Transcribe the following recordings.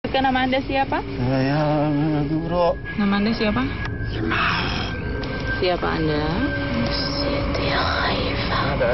Nama Anda siapa? Saya Guru. Nama Anda siapa? Siapa Anda? Siti Khaifah. Ada.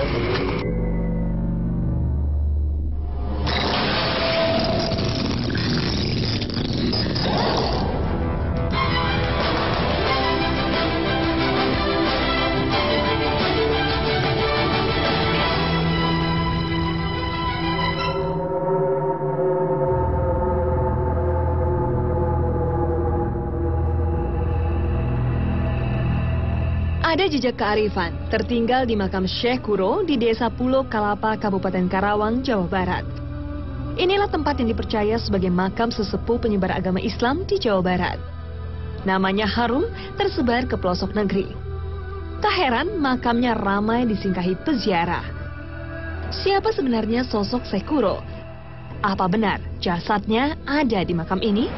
Ada jejak kearifan tertinggal di makam Syekh Kuro di Desa Pulau Kalapa, Kabupaten Karawang, Jawa Barat. Inilah tempat yang dipercaya sebagai makam sesepuh penyebar agama Islam di Jawa Barat. Namanya harum tersebar ke pelosok negeri. Tak heran makamnya ramai disinggahi peziarah. Siapa sebenarnya sosok Syekh Kuro? Apa benar jasadnya ada di makam ini?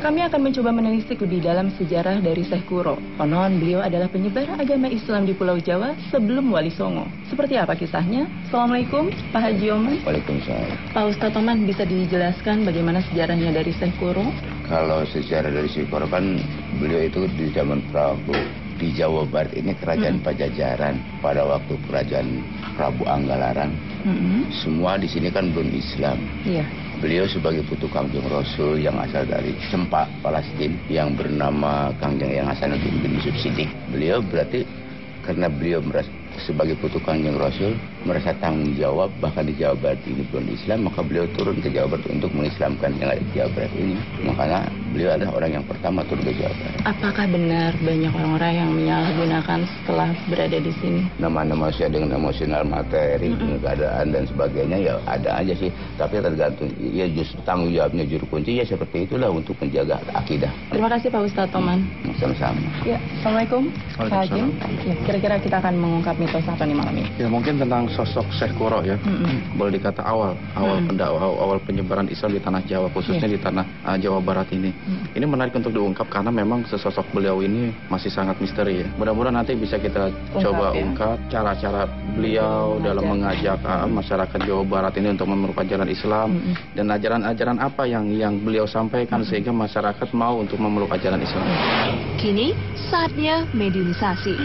Kami akan mencoba menelisik lebih dalam sejarah dari Syekh Kuro. Konon beliau adalah penyebar agama Islam di Pulau Jawa sebelum Wali Songo. Seperti apa kisahnya? Assalamualaikum, Pak Haji Oman. Waalaikumsalam. Pak Ustadz Oman, bisa dijelaskan bagaimana sejarahnya dari Syekh Kuro? Kalau sejarah dari Syekh Kuro kan beliau itu di zaman Prabu di Jawa Barat ini kerajaan Pajajaran. Pada waktu kerajaan Prabu Anggalarang, semua di sini kan belum Islam. Iya. Beliau sebagai putu Kangjeng Rasul yang asal dari Sempak, Palestina, yang bernama Kangjeng yang Hasanuddin bin Yusuf Siddiq. Beliau berarti karena beliau sebagai putu Kangjeng Rasul merasa tanggung jawab, bahkan di Jawa Barat ini belum Islam, maka beliau turun ke Jawa Barat untuk mengislamkan yang ada di Jawa Barat ini. Makanya beliau adalah orang yang pertama turun ke Jawa Barat. Apakah benar banyak orang-orang yang menyalahgunakan setelah berada di sini? Nama-nama saya dengan emosional materi, dengan keadaan dan sebagainya ya ada aja sih. Tapi tergantung, ya justru tanggung jawabnya juru kunci ya seperti itulah untuk menjaga akidah. Terima kasih Pak Ustadz Oman. Sama-sama. Ya, Assalamualaikum Pak Haji. Ya, kira-kira kita akan mengungkap mitos apa nih malam ini? Ya mungkin tentang sosok Syekh Kuro ya. Boleh dikata awal pendakwah, awal penyebaran Islam di tanah Jawa, khususnya di tanah Jawa Barat ini. Ini menarik untuk diungkap karena memang sesosok beliau ini masih sangat misteri ya. Mudah-mudahan nanti bisa kita coba ungkap cara-cara beliau dalam mengajak masyarakat Jawa Barat ini untuk memeluk ajaran Islam dan ajaran-ajaran apa yang beliau sampaikan sehingga masyarakat mau untuk memeluk ajaran Islam. Kini saatnya mediumisasi.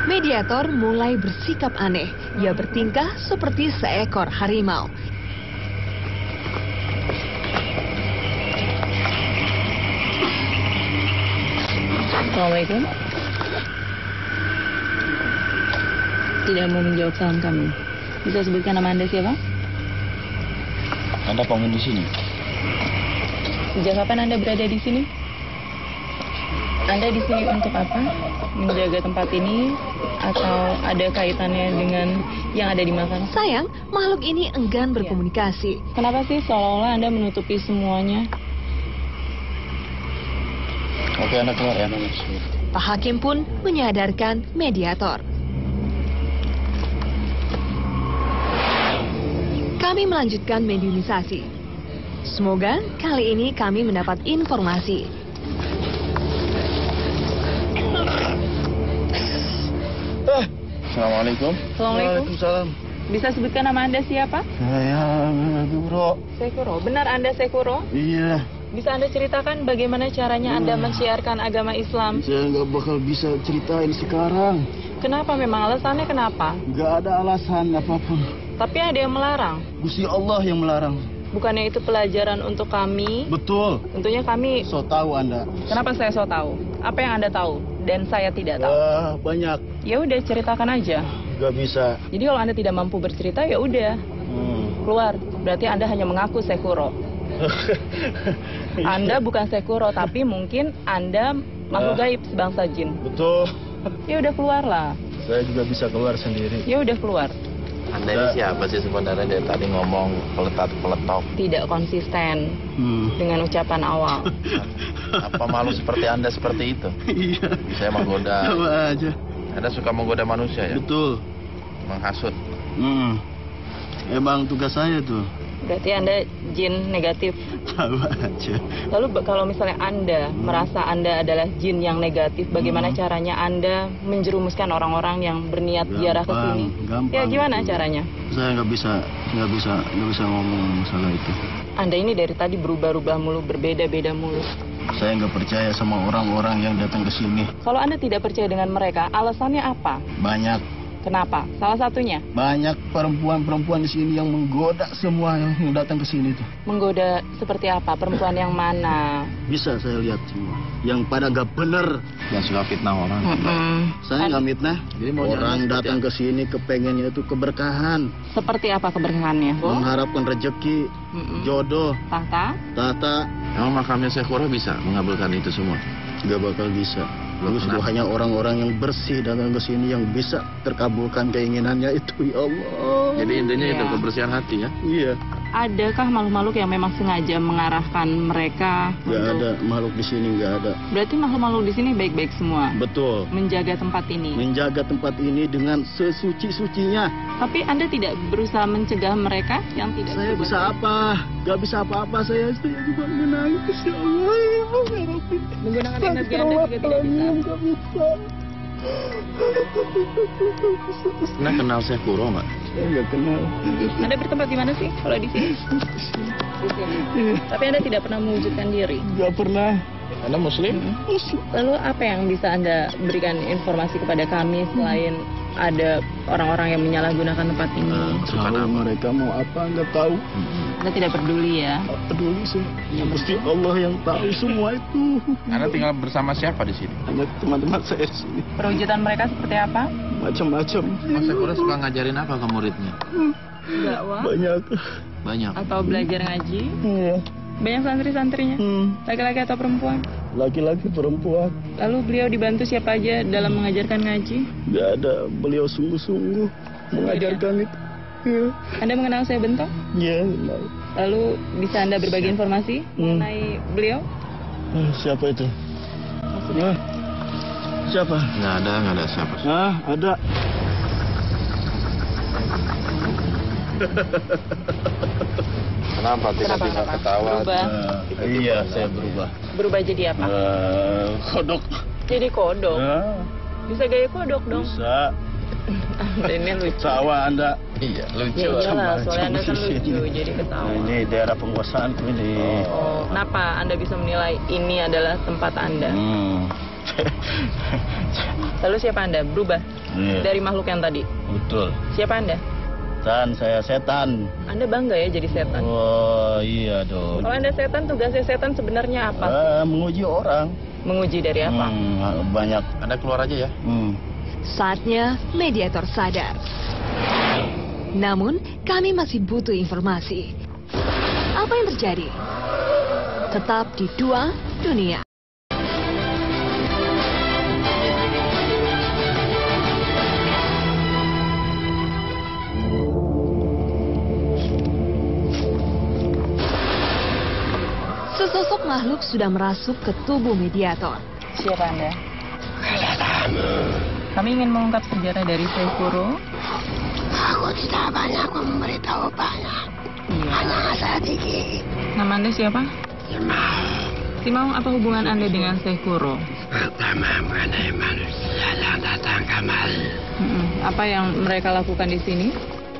Mediator mulai bersikap aneh. Ia bertingkah seperti seekor harimau. Assalamualaikum. Tidak mau menjawab salam kami. Bisa sebutkan nama Anda siapa? Anda penghuni di sini? Sejak kapan Anda berada di sini? Anda di sini untuk apa? Menjaga tempat ini atau ada kaitannya dengan yang ada di makam? Sayang, makhluk ini enggan berkomunikasi. Kenapa sih seolah-olah Anda menutupi semuanya? Oke, Anda keluar ya. Pak Hakim pun menyadarkan mediator. Kami melanjutkan mediumisasi. Semoga kali ini kami mendapat informasi. Assalamualaikum. Assalamualaikum. Waalaikumsalam. Bisa sebutkan nama Anda siapa? Saya Guru. Syekh Kuro. Benar Anda Syekh Kuro? Iya. Bisa Anda ceritakan bagaimana caranya Anda mensiarkan agama Islam? Saya nggak bakal bisa ceritain sekarang. Kenapa memang alasannya kenapa? Nggak ada alasan apapun. Tapi ada yang melarang. Gusti Allah yang melarang. Bukannya itu pelajaran untuk kami? Betul. Tentunya kami. So tahu Anda. Kenapa saya so tahu? Apa yang Anda tahu dan saya tidak tahu? Banyak. Ya udah ceritakan aja. Nggak bisa. Jadi kalau Anda tidak mampu bercerita ya udah keluar. Berarti Anda hanya mengaku Syekh Kuro. Anda bukan Syekh Kuro, tapi mungkin Anda makhluk gaib sebangsa jin. Betul. Ya udah keluarlah. Saya juga bisa keluar sendiri. Ya udah keluar. Anda ini siapa sih sebenarnya dari tadi ngomong peletot? Tidak konsisten dengan ucapan awal. Apa malu seperti Anda seperti itu? Iya. Saya menggoda. Coba aja. Anda suka menggoda manusia ya? Betul. Menghasut. Emang tugas saya tuh Berarti Anda jin negatif. Tahu aja. Lalu kalau misalnya Anda merasa Anda adalah jin yang negatif, bagaimana caranya Anda menjerumuskan orang-orang yang berniat ziarah ke sini? Gampang. Ya gimana caranya? Saya nggak bisa ngomong masalah itu. Anda ini dari tadi berubah-ubah mulu, berbeda-beda mulu. Saya nggak percaya sama orang-orang yang datang ke sini. Kalau Anda tidak percaya dengan mereka, alasannya apa? Banyak. Kenapa? Salah satunya? Banyak perempuan-perempuan di sini yang menggoda semua yang datang ke sini tuh. Menggoda seperti apa? Perempuan yang mana? Bisa saya lihat semua. Yang pada nggak bener. Yang suka fitnah orang. Saya nggak mitnah. Jadi mau Orang datang ke sini kepengennya itu keberkahan. Seperti apa keberkahannya? Mengharapkan rezeki, jodoh, Tahta? tahta. Emang makamnya Syekh Kuro bisa mengabulkan itu semua? Nggak bakal bisa. Belum Justru pernah. hanya orang-orang yang bersih datang ke sini yang bisa terkabulkan keinginannya itu, ya Allah. Jadi intinya Iya. itu kebersihan hati ya? Iya, Adakah makhluk-makhluk yang memang sengaja mengarahkan mereka nggak ada makhluk di sini, nggak ada. Berarti makhluk-makhluk di sini baik-baik semua. Betul. Menjaga tempat ini. Menjaga tempat ini dengan sesuci-sucinya. Tapi Anda tidak berusaha mencegah mereka yang tidak Saya bisa apa? Nggak bisa apa-apa. Saya juga menangis, ya Allah. Ya Rabbi. Menggunakan energi Anda juga tidak bisa. Nggak bisa. Pernah kenal Syekh Kuro nggak? Saya nggak kenal. Anda bertempat di mana sih kalau di sini? Di sini. Tapi Anda tidak pernah mewujudkan diri. Nggak pernah. Anda Muslim? Lalu apa yang bisa Anda berikan informasi kepada kami selain ada orang-orang yang menyalahgunakan tempat ini? Tahu mereka mau apa, nggak tahu. Anda tidak peduli ya? Nggak peduli sih. Yang pasti Allah yang tahu semua itu. Anda tinggal bersama siapa di sini? Hanya teman-teman saya di sini. Perwujudan mereka seperti apa? Macam-macam. Mas Syekh Kuro suka ngajarin apa ke muridnya? Dakwah Banyak. Banyak. atau belajar ngaji? Iya. Banyak santri-santrinya? Laki-laki atau perempuan? Laki-laki, perempuan. Lalu beliau dibantu siapa aja dalam mengajarkan ngaji? Nggak ada. Beliau sungguh-sungguh mengajarkan itu. Iya. Anda mengenal saya Bentong? Iya. Benar. Lalu bisa Anda berbagi informasi mengenai beliau? Siapa itu? Siapa? Nggak ada siapa. Ada. Kenapa tiba-tiba Kenapa? ketawa? Berubah. Iya, saya berubah. Berubah jadi apa? Kodok. Jadi kodok. Bisa gaya kodok dong. Bisa. Ini lucu. Ketawa Anda. Iya, lucu. Ya iyalah, Macam-macam soalnya Anda kan di sini. lucu, jadi ketawa. Ini daerah penguasaanku ini. Oh, kenapa Anda bisa menilai ini adalah tempat Anda? Lalu siapa Anda? Berubah Iya, dari makhluk yang tadi? betul. Siapa Anda? Saya setan. Anda bangga ya jadi setan? Oh iya dong. Kalau Anda setan, tugasnya setan sebenarnya apa? Menguji orang. Menguji dari apa? Banyak. Anda keluar aja ya. Saatnya mediator sadar. Namun, kami masih butuh informasi. Apa yang terjadi? Tetap di Dua Dunia. Sesosok makhluk sudah merasuk ke tubuh mediator. Siapa Anda? Kami ingin mengungkap sejarah dari Syekh Kuro. Aku tidak banyak memberitahu banyak. Hanya sedikit. Nama Anda siapa? Simau, apa hubungan Anda dengan Syekh Kuro? Pertama mengenai manusia yang datang kemari. Apa yang mereka lakukan di sini?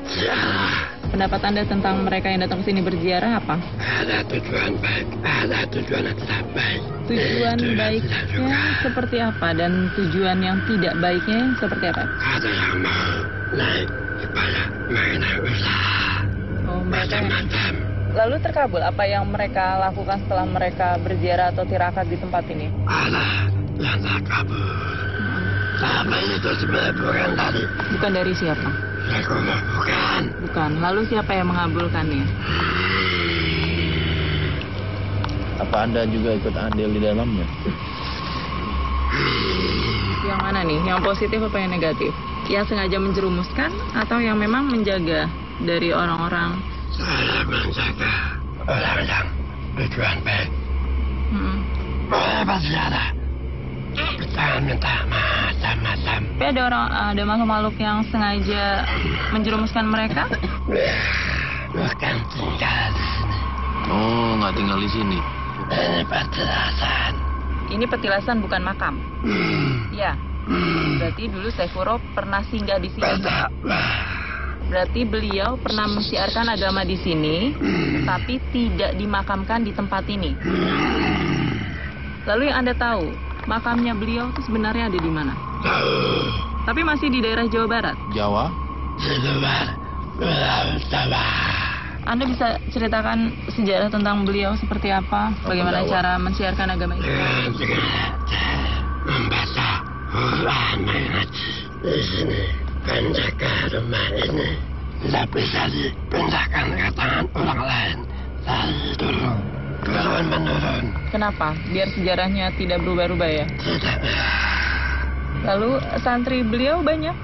Ziarah. Pendapat Anda tentang mereka yang datang ke sini berziarah apa? Ada tujuan baik, ada tujuan yang tidak baik. Tujuan Itu yang tidak baiknya juga. seperti apa dan tujuan yang tidak baiknya seperti apa? Ada yang mau naik supaya mengenai usaha. Oh, mereka Macam-macam. lalu terkabul apa yang mereka lakukan setelah mereka berziarah atau tirakat di tempat ini? Ada yang tak kabur. Tapi itu sebenarnya bukan dari Bukan dari siapa? Syekh, bukan. Bukan. Lalu siapa yang mengabulkannya? Apa Anda juga ikut andil di dalamnya? Yang mana nih? Yang positif apa yang negatif? Yang sengaja menjerumuskan atau yang memang menjaga dari orang-orang? Saya menjaga orang yang tujuan baik. Boleh berziarah. Jangan minta macam-macam. Tapi ada makhluk-makhluk yang sengaja menjerumuskan mereka? bukan tinggal di sini. Oh, nggak tinggal di sini. Ini petilasan. Ini petilasan bukan makam. Ya. Berarti dulu Syekh Kuro pernah singgah di sini. Berarti beliau pernah mensiarkan agama di sini, tapi tidak dimakamkan di tempat ini. Lalu yang Anda tahu, makamnya beliau itu sebenarnya ada di mana? Tapi masih di daerah Jawa Barat. Jawa? Di luar Pulau Jawa. Anda bisa ceritakan sejarah tentang beliau seperti apa? Bagaimana cara mensiarkan agama ini? Membaca Quran mengaji di sini. Penjaga rumah ini tidak bisa dipindahkan ke tangan orang lain. Dari dulu turun menurun. Kenapa? Biar sejarahnya tidak berubah-ubah ya? Tidak. Lalu santri beliau banyak?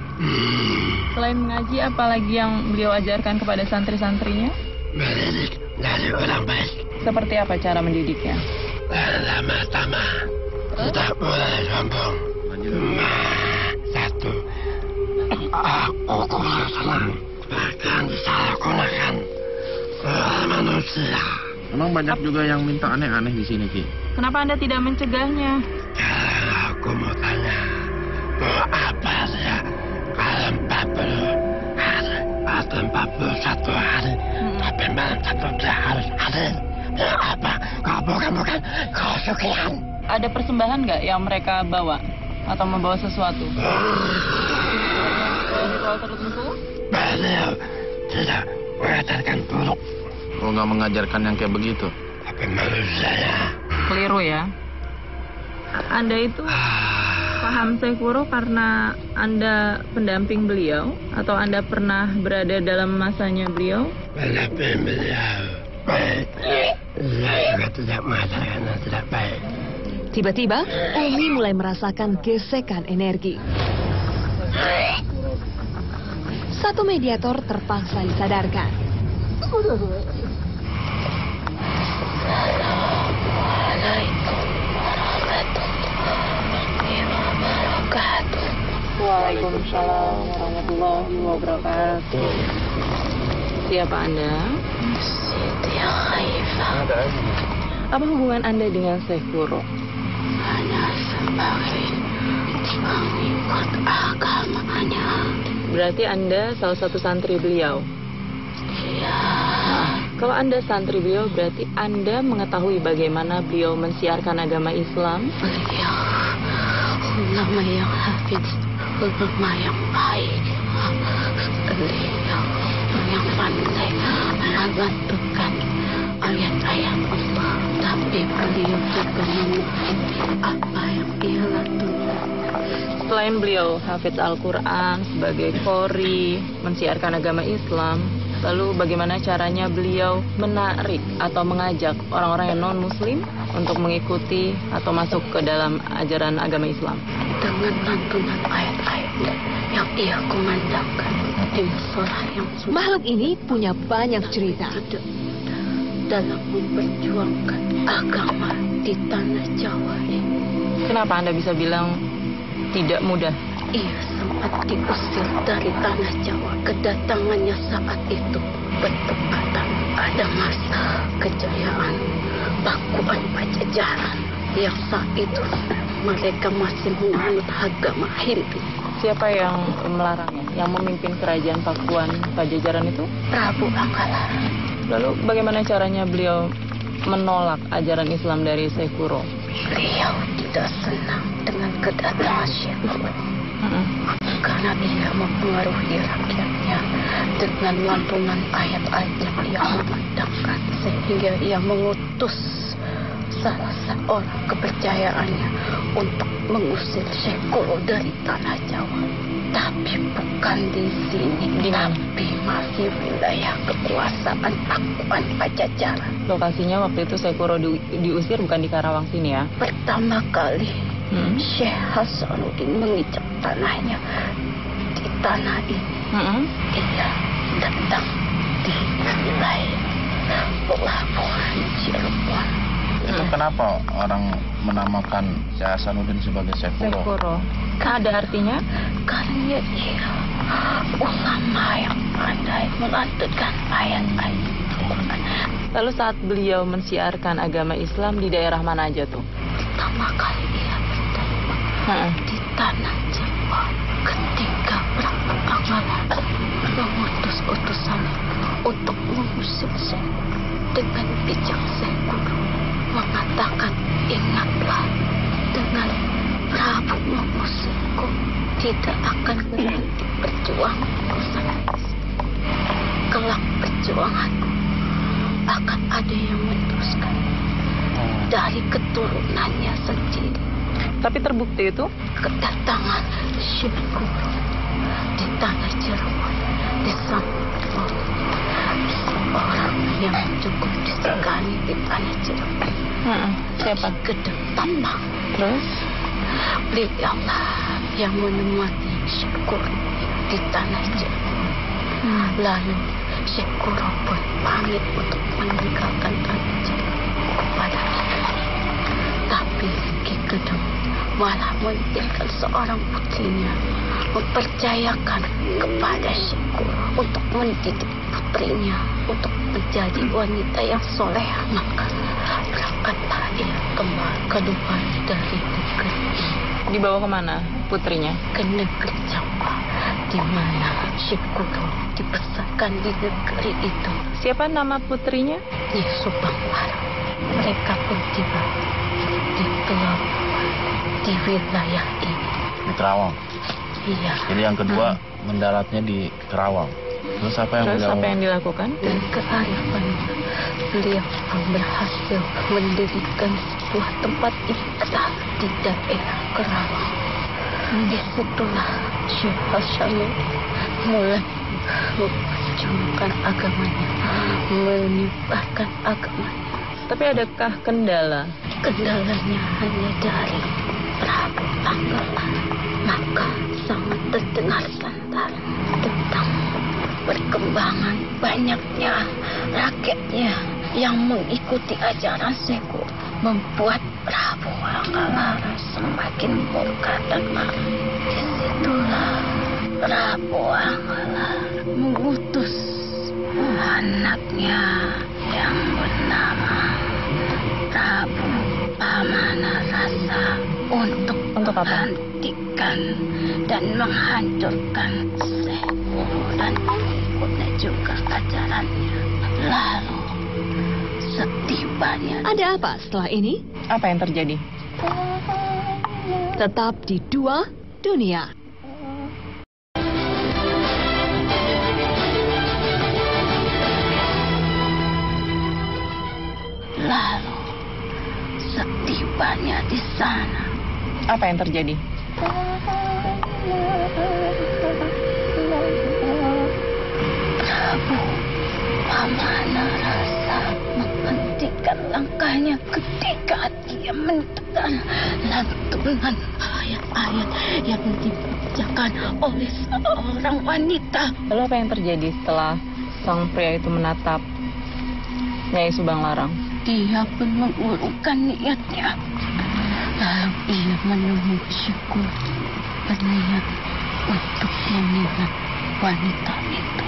Selain mengaji, apalagi yang beliau ajarkan kepada santri-santrinya? Mendidik dari orang baik. Seperti apa cara mendidiknya? Pertama-tama tidak boleh sombong. Satu, aku kurang senang bahkan disalahgunakan oleh manusia. Memang banyak juga yang minta aneh-aneh di sini, Ki. Kenapa Anda tidak mencegahnya? Kalau aku mau tanya, mau apa dia? Kalau 40 hari atau 41 hari, tapi malam satu dia harus hadir. Mau apa? Kau bukan kesukian. Ada persembahan nggak yang mereka bawa? Atau membawa sesuatu? Ritual tertentu? Beliau tidak mengajarkan buruk. Oh, nggak mengajarkan yang kayak begitu. Tapi manusia Keliru ya. Anda itu paham Syekh Kuro karena Anda pendamping beliau? Atau Anda pernah berada dalam masanya beliau? pendamping beliau baik. Saya juga tidak mengajarkan yang tidak baik. Tiba-tiba, Umi mulai merasakan gesekan energi. Satu mediator terpaksa disadarkan. Waalaikumsalam warahmatullahi wabarakatuh. Siapa Anda? Siti Khaifah. Apa hubungan Anda dengan Syekh Kuro? Hanya sebagai pengikut agamanya. Berarti Anda salah satu santri beliau? Iya. Kalau Anda santri beliau, berarti Anda mengetahui bagaimana beliau mensiarkan agama Islam? Beliau ulama yang hafiz, ulama yang baik. Beliau yang pandai mengabarkan ayat-ayat Allah. Tapi beliau juga mengikuti apa yang ia lakukan. Selain beliau hafiz Al-Quran sebagai qori, mensiarkan agama Islam, lalu bagaimana caranya beliau menarik atau mengajak orang-orang yang non-muslim untuk mengikuti atau masuk ke dalam ajaran agama Islam? Dengan lantunan ayat-ayat yang ia kumandangkan di musola yang sudah. Makhluk ini punya banyak cerita. Dalam memperjuangkan agama di tanah Jawa ini. Kenapa Anda bisa bilang tidak mudah? Ia sempat diusir dari tanah Jawa. Kedatangannya saat itu bertepatan ada masa kejayaan Pakuan Pajajaran yang saat itu mereka masih menganut agama Hindu. Siapa yang melarangnya? Yang memimpin kerajaan Pakuan Pajajaran itu? Prabu Anggalara. Lalu bagaimana caranya beliau menolak ajaran Islam dari Syekh Kuro? Beliau tidak senang dengan kedatangan Syekh Kuro. Karena ia mempengaruhi rakyatnya dengan lantunan ayat-ayat yang memandangkan, sehingga ia mengutus salah seorang kepercayaannya untuk mengusir Syekh Kuro dari tanah Jawa. Tapi bukan di sini, tapi masih wilayah kekuasaan Pakuan Pajajaran. Lokasinya waktu itu Syekh Kuro diusir bukan di Karawang sini ya? Pertama kali Syekh Hasanuddin menginjak tanahnya di tanah ini. Ia datang di wilayah pelabuhan Cirebon. Itu kenapa orang menamakan Syekh Hasanuddin sebagai Syekh Kuro? Syekh Kuro. Ada artinya? Karena ia ulama yang pandai melantunkan ayat-ayat Al-Quran. Lalu saat beliau mensiarkan agama Islam di daerah mana aja tuh? Pertama kali ia bertemu di tanah Jawa ketika Prabu Angala mengutus utusan untuk mengusir Syekh dengan bijak Syekh Guru mengatakan, ingatlah, dengan Prabu mengusirku tidak akan berhenti perjuanganku sampai kelak perjuanganku akan ada yang meneruskan dari keturunannya sendiri. Tapi terbukti itu? Kedatangan Syekh Guru di tanah Cirebon disambut oleh seorang yang cukup disegani di tanah Cirebon. Siapa? Gedeng Tampang. Terus? Beliaulah yang menemani Syekh Guru di tanah Cirebon. Lalu Syekh Guru pun pamit untuk meninggalkan tanah Cirebon kepada Allah. Tapi Ki Gedeng malah meninggal seorang putrinya, mempercayakan kepada Syekh Guru untuk mendidik putrinya untuk menjadi wanita yang soleh. Maka berangkatlah ia keluar dari negeri. Dibawa kemana putrinya? Ke negeri Jawa, di mana Syekh Guru dibesarkan di negeri itu. Siapa nama putrinya? Nyi Subang Larang. Mereka pun tiba di pelabuhan di wilayah ini. Di Kerawang. Iya. Jadi yang kedua mendaratnya di Kerawang. Terus apa yang dilakukan? Dan kearifan beliau pun berhasil mendirikan sebuah tempat ibadah di daerah Kerawang. Disitulah Syekh Hasanuddin mulai memperjuangkan agamanya, menyebarkan agamanya. Tapi adakah kendala? Kendalanya hanya dari Prabu Angala. Maka sangat terdengar santar tentang perkembangan banyaknya rakyatnya yang mengikuti ajaran Syekh Guru, membuat Prabu Angala semakin murka dan marah. Disitulah Prabu Angala mengutus anaknya yang bernama Prabu Amanarasa untuk menghentikan dan menghancurkan Syekh Guru dan mengikutnya juga ajarannya. Lalu setibanya... Ada apa setelah ini? Apa yang terjadi? Tetap di Dua Dunia. Lalu setibanya di sana... Apa yang terjadi? Prabu Amanarasa menghentikan langkahnya ketika dia mendengar lantunan ayat-ayat yang dibacakan oleh seorang wanita. Lalu apa yang terjadi setelah sang pria itu menatap Nyai Subang Larang? Dia pun mengurungkan niatnya. Lalu ia menemui Syekh Guru berniat untuk mengingat wanita itu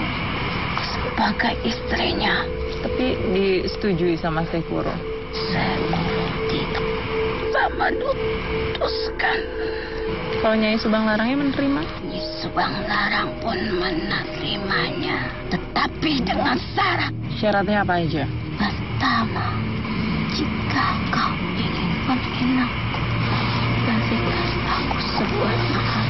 sebagai istrinya. Tapi disetujui sama Syekh Guru. Syekh Guru tidak sama memutuskan. Kalau Nyai Subang Larangnya menerima? Nyai Subang Larang pun menerimanya, tetapi dengan syarat. Syaratnya apa aja? Pertama, jika kau ingin menghilangku, berikan aku sebuah mahar.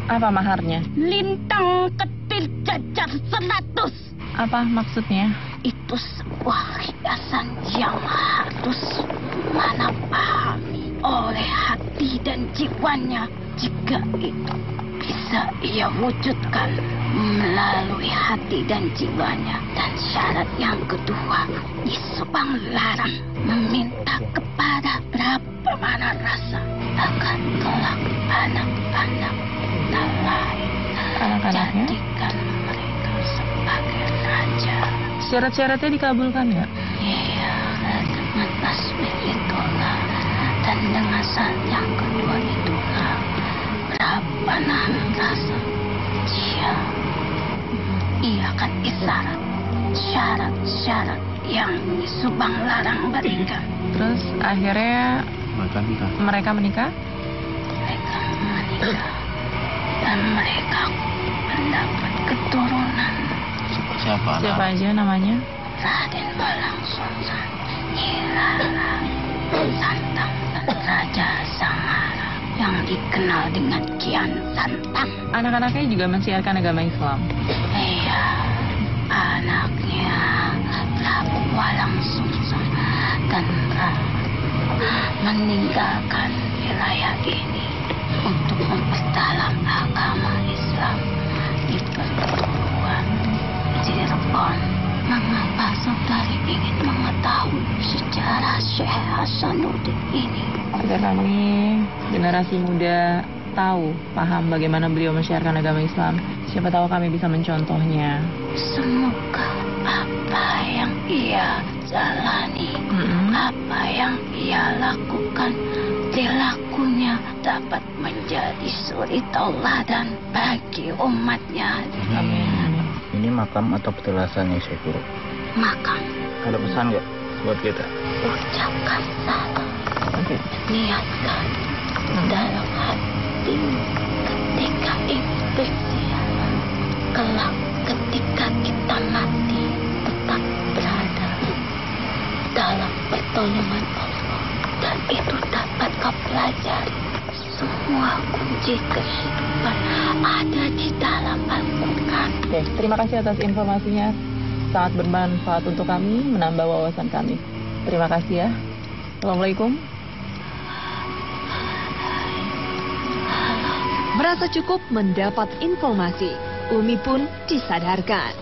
Apa maharnya? Lintang ketir jajar 100. Apa maksudnya? Itu sebuah hiasan yang harus mana pahami oleh hati dan jiwanya. Jika itu bisa ia wujudkan melalui hati dan jiwanya. Dan syarat yang kedua, Nyi Subang Larang meminta kepada Prabu Amanarasa agar kelak anak-anak kita lain jadikan mereka sebagai raja. Syarat-syaratnya dikabulkan nggak? Iya, dengan tasbih itulah dan dengan syarat yang kedua itulah Prabu Amanarasa dia isyarat, syarat-syarat yang Subang Larang berikan. Terus akhirnya mereka menikah? Mereka menikah dan mereka mendapat keturunan. Siapa aja namanya? Raden Walang Sungsang, Nyi Rara Santang, dan Raja Sangara yang dikenal dengan Kian Santang. Anak-anaknya juga mensiarkan agama Islam? Iya, anaknya Prabu Walang Sungsang dan meninggalkan wilayah ini untuk memperdalam agama Islam di perguruan Cirebon. Mengapa saudari ingin mengetahui sejarah Syekh Hasanuddin ini? Agar kami generasi muda tahu, paham bagaimana beliau mensiarkan agama Islam. Siapa tahu kami bisa mencontohnya. Semoga apa yang ia jalani, apa yang ia lakukan, perilakunya dapat menjadi suri tauladan bagi umatnya. Amin. Ini makam atau petilasannya Syekh Guru? Makam. Ada pesan nggak buat kita? Ucapkan salam, niatkan dalam hatimu ketika itu bersiaran. Kelak ketika kita mati tetap berada dalam pertolongan Allah, dan itu dapat kau pelajari. Semua kunci kehidupan ada di dalam Al-Quran. Oke, terima kasih atas informasinya. Sangat bermanfaat untuk kami, menambah wawasan kami. Terima kasih ya. Assalamualaikum. Merasa cukup mendapat informasi, Umi pun disadarkan.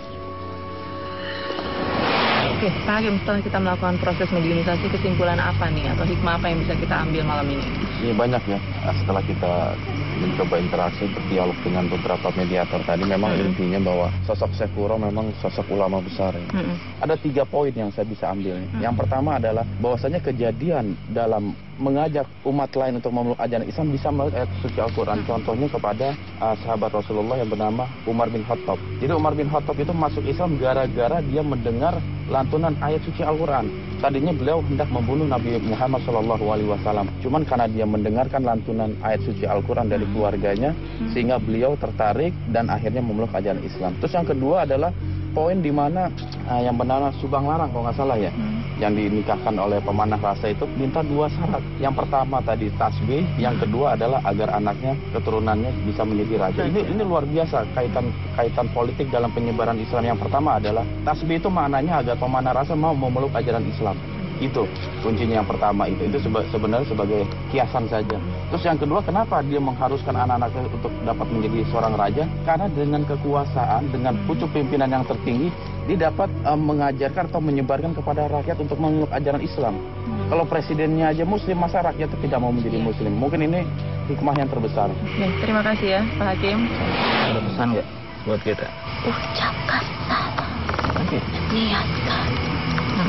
Oke, Pak Hakim, setelah kita melakukan proses mediumisasi, kesimpulan apa nih atau hikmah apa yang bisa kita ambil malam ini? Iya banyak ya. Setelah kita mencoba interaksi berdialog dengan beberapa mediator tadi, memang intinya bahwa sosok Syekh Kuro memang sosok ulama besar ya. Ada 3 poin yang saya bisa ambil. Yang pertama adalah bahwasanya kejadian dalam mengajak umat lain untuk memeluk ajaran Islam bisa melalui ayat suci Al-Quran. Contohnya kepada sahabat Rasulullah yang bernama Umar bin Khattab. Jadi Umar bin Khattab itu masuk Islam gara-gara dia mendengar lantunan ayat suci Al-Quran. Tadinya beliau hendak membunuh Nabi Muhammad SAW. Cuman karena dia mendengarkan lantunan ayat suci Al-Quran dari keluarganya, sehingga beliau tertarik dan akhirnya memeluk ajaran Islam. Terus yang kedua adalah poin di mana yang bernama Subang Larang kalau nggak salah ya, yang dinikahkan oleh pemanah rasa itu minta 2 syarat. Yang pertama tadi tasbih, yang kedua adalah agar anaknya, keturunannya bisa menjadi raja. Ini luar biasa kaitan politik dalam penyebaran Islam. Yang pertama adalah tasbih itu maknanya agar pemanah rasa mau memeluk ajaran Islam. Itu kuncinya yang pertama itu sebenarnya sebagai kiasan saja. Terus yang kedua, kenapa dia mengharuskan anak-anaknya untuk dapat menjadi seorang raja? Karena dengan kekuasaan, dengan pucuk pimpinan yang tertinggi, dia dapat mengajarkan atau menyebarkan kepada rakyat untuk memeluk ajaran Islam. Kalau presidennya aja Muslim, masa rakyatnya tidak mau menjadi Muslim? Mungkin ini hikmah yang terbesar. Terima kasih ya Pak Hakim. Ada pesan nggak buat kita? Ucapkan salam, niatkan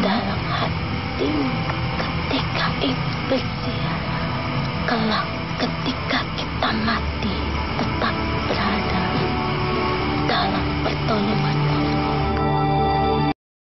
dalam hatimu ketika itu bersiaran. Kelak ketika